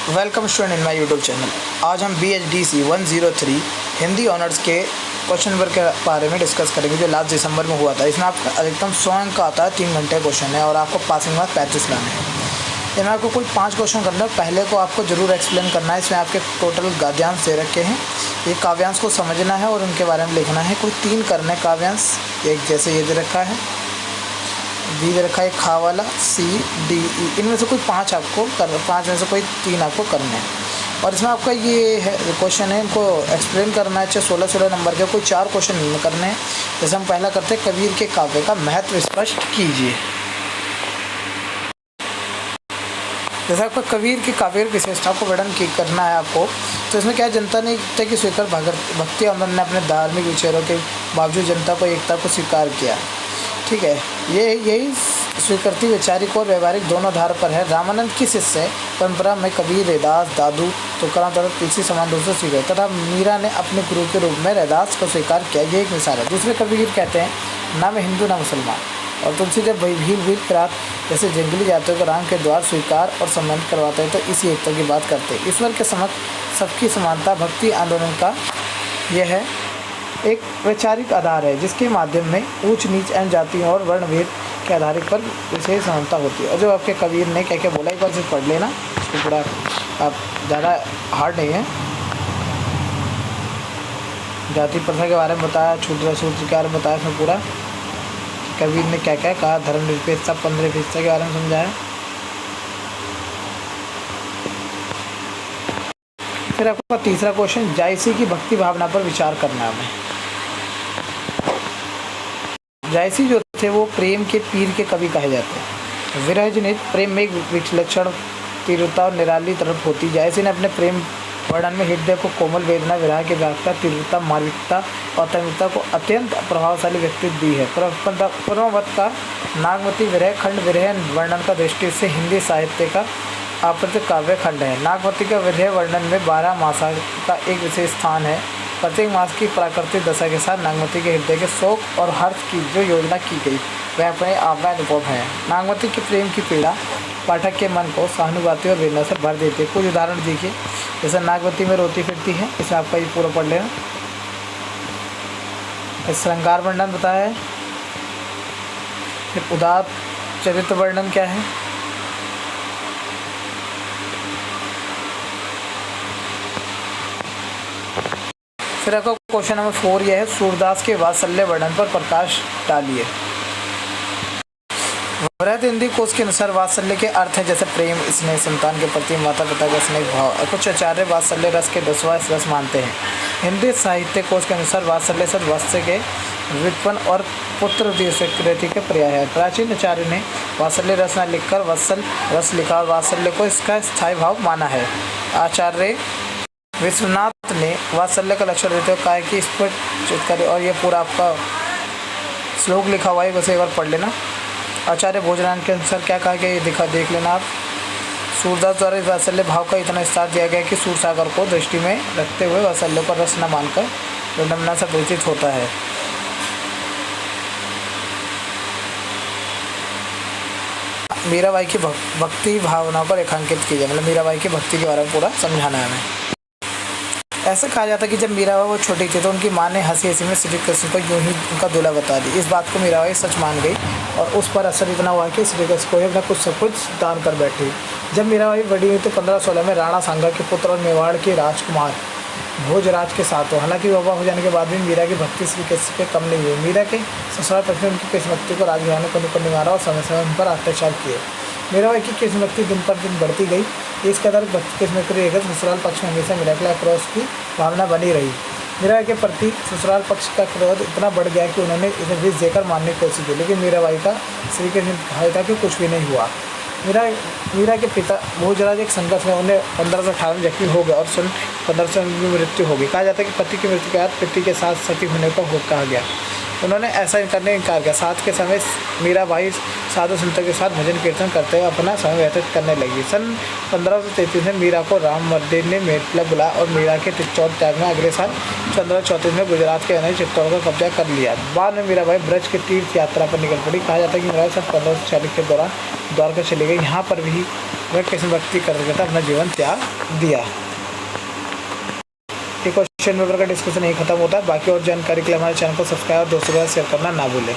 Welcome student in my YouTube channel. आज हम BHDC 103 Hindi honours के क्वेश्चन नंबर के बारे में डिस्कस करेंगे जो लास्ट दिसंबर में हुआ था। इसमें आपका अधिकतम 100 अंक का आता है, 3 घंटे क्वेश्चन है और आपको पासिंग मार्क्स 35 लाने हैं। इसमें आपको कुल 5 क्वेश्चन करना है। पहले को आपको जरूर एक्सप्लेन करना है। इसमें आपके टोटल गद्यांश दे रखे हैं, ये काव्यांश को समझना है और उनके बारे में लिखना है। कोई 3 करने काव्यांश, एक जैसे ये दे रखा है, बी दे रखा है खा वाला, CDE, इनमें से कोई 5 आपको 5 में से कोई 3 आपको करने हैं। और इसमें आपका ये है क्वेश्चन है, इनको एक्सप्लेन करना है। 16 नंबर के कोई 4 क्वेश्चन इनमें करने हैं। जैसे हम पहला करते हैं, कबीर के काव्य का महत्व स्पष्ट कीजिए। जैसे आपका कबीर के काव्य विशेषता को वर्णन करना है आपको, तो इसमें क्या जनता ने एकता की स्वीकार भक्ति आंदोलन ने अपने धार्मिक विचारों के बावजूद जनता को एकता को स्वीकार किया। ठीक है, यही स्वीकृति वैचारिक और व्यवहारिक दोनों आधार पर है। रामानंद की शिष्य परंपरा में कबीर, रैदास, दादू, तुकाराम तथा तुलसी समान दूसरे स्वीकार, तथा मीरा ने अपने गुरु के रूप में रैदास को स्वीकार किया। ये एक मिसाल है। दूसरे कबीर कहते हैं, ना मैं हिंदू ना मुसलमान, और तुलसीदेव भील फिरात जैसे जंगली जातियों को राम के द्वार स्वीकार और सम्मान करवाते हैं, तो इसी एकता की बात करते हैं। ईश्वर के समक्ष सबकी समानता भक्ति आंदोलन का यह है एक वैचारिक आधार है, जिसके माध्यम में ऊंच नीच एवं जातियों और वर्णभेद के आधार पर विशेष समानता होती है। और जो आपके कबीर ने क्या क्या बोला, एक बार से पढ़ लेना, इसको पूरा आप ज़्यादा हार्ड नहीं है। जाति प्रथा के बारे में बताया, शूद्र के बारे में बताया, इसमें पूरा कबीर ने क्या क्या कहा, धर्मनिरपेक्षता 15% के बारे में समझाया। फिर आपका तीसरा क्वेश्चन, जायसी की भक्ति भावना पर विचार करना है हमें। जायसी जो थे वो प्रेम के पीर के कवि कहे जाते हैं। विरह जनित प्रेम में एक विलक्षण तीव्रता और निराली तरफ होती। जायसी ने अपने प्रेम वर्णन में हृदय को कोमल वेदना, विरह की व्याख्या, तीव्रता, मार्मिकता और तन्मयता को अत्यंत प्रभावशाली व्यक्तित्व दी है। परमवत का नागवती विरह खंड विरह वर्णन का दृष्टि से हिंदी साहित्य का आपत्तिक काव्य खंड है। नागवती का विरह वर्णन में 12 मास का एक विशेष स्थान है। प्रत्येक मास की प्राकृतिक दशा के साथ नागवती के हृदय के शोक और हर्ष की जो योजना की गई वह अपने आप में अनुभव है। नागवती के प्रेम की पीड़ा पाठक के मन को सहानुभूति और वेदना से भर देती है। कुछ उदाहरण देखिए, जैसे नागवती में रोती फिरती है, इसे आपका ये पूरा पढ़ लेना। श्रृंगार वर्णन बताया है। फिर उदात चरित्र वर्णन क्या है, फिर आपका क्वेश्चन नंबर 4 यह है, सूरदास के वात्सल्य वर्णन पर प्रकाश डालिए। वृहत हिंदी कोश के अनुसार वात्सल्य के अर्थ है जैसे प्रेम, स्नेह, संतान के प्रति माता पिता का स्नेह भाव। कुछ आचार्य वात्सल्य रस के 10वां रस मानते हैं। हिंदी साहित्य कोश के अनुसार वात्सल्य शब्द वत्स्य के व्युत्पन्न और पुत्र स्वीकृति के पर्याय है। प्राचीन आचार्य ने वात्सल्य रस न लिखकर वत्सल रस लिखा और वात्सल्य को इसका स्थायी भाव माना है। आचार्य विश्वनाथ ने वात्सल्य का लक्षण देते हुए कहा कि स्फुट चित्कारी, और ये पूरा आपका श्लोक लिखा हुआ है, वैसे एक बार पढ़ लेना। आचार्य भोजनानंद के अनुसार क्या कहा गया, ये देख लेना आप। सूरदास द्वारा वात्सल्य भाव का इतना विस्तार दिया गया कि सूरसागर को दृष्टि में रखते हुए वात्सल्य को रस न मानकर विडंबना से परिचित होता है। मीराबाई की भक्ति भावना पर रेखांकित की जाए, मतलब मीराबाई की भक्ति के बारे में पूरा समझाना है हमें। ऐसा कहा जाता है कि जब मीराबाई वो छोटी थी तो उनकी माँ ने हंसी हंसी में श्री कृष्ण को यूं ही उनका दूल्हा बता दी। इस बात को मीराबाई सच मान गई और उस पर असर इतना हुआ कि श्री कृष्ण को अपना कुछ सब कुछ दान कर बैठी। जब मीराबाई बड़ी हुई तो 1516 में राणा सांगा के पुत्र और मेवाड़ के राजकुमार भोजराज के साथ हो। हालांकि विवाह हो जाने के बाद भी मीरा की भक्ति श्री कृष्ण पे कम नहीं हुई। मीरा के ससुराल पक्ष में उनकी कृष्णभक्ति को राजघराने को निवारा और समय समय उन पर अत्याचार किए। मीराबाई की कृष्णभक्ति दिन पर दिन बढ़ती गई। इस कदर भक्ति कृष्ण के ससुराल पक्ष में हमेशा मीरा के आक्रोश की भावना बनी रही। मीरा के प्रति ससुराल पक्ष का क्रोध इतना बढ़ गया कि उन्होंने इसे विष देकर मारने की कोशिश की, लेकिन मीराबाई का श्री कृष्ण कहा था कि कुछ भी नहीं हुआ। मीरा के पिता भोजराज एक संघर्ष में उन्हें 1518 में जख्मी हो गए और सन 1500 में मृत्यु हो गई। कहा जाता है कि पति की मृत्यु के बाद पति के साथ सती होने को कहा गया। उन्होंने ऐसा करने इनकार किया। साथ के समय मीराबाई साधु संतों के साथ भजन कीर्तन करते हुए अपना समय व्यतीत करने लगी। सन 1533 में मीरा को राम वर्दी ने मेटला बुलाया और मीरा के चित्तौड़ त्याग में अगले साल 1534 में गुजरात के अनेक चित्तौड़ का कब्जा कर लिया। बाद में मीराबाई ब्रज की तीर्थ यात्रा पर निकल पड़ी। कहा जाता है कि मीराबाई सन 1540 के दौरान द्वारका चली गई। यहाँ पर भी वह कृष्ण भक्ति कर रहे थे, अपना जीवन त्याग दिया। ये क्वेश्चन पेपर का डिस्कशन नहीं खत्म होता, बाकी और जानकारी के लिए हमारे चैनल को सब्सक्राइब और दोस्तों के साथ शेयर करना ना भूलें।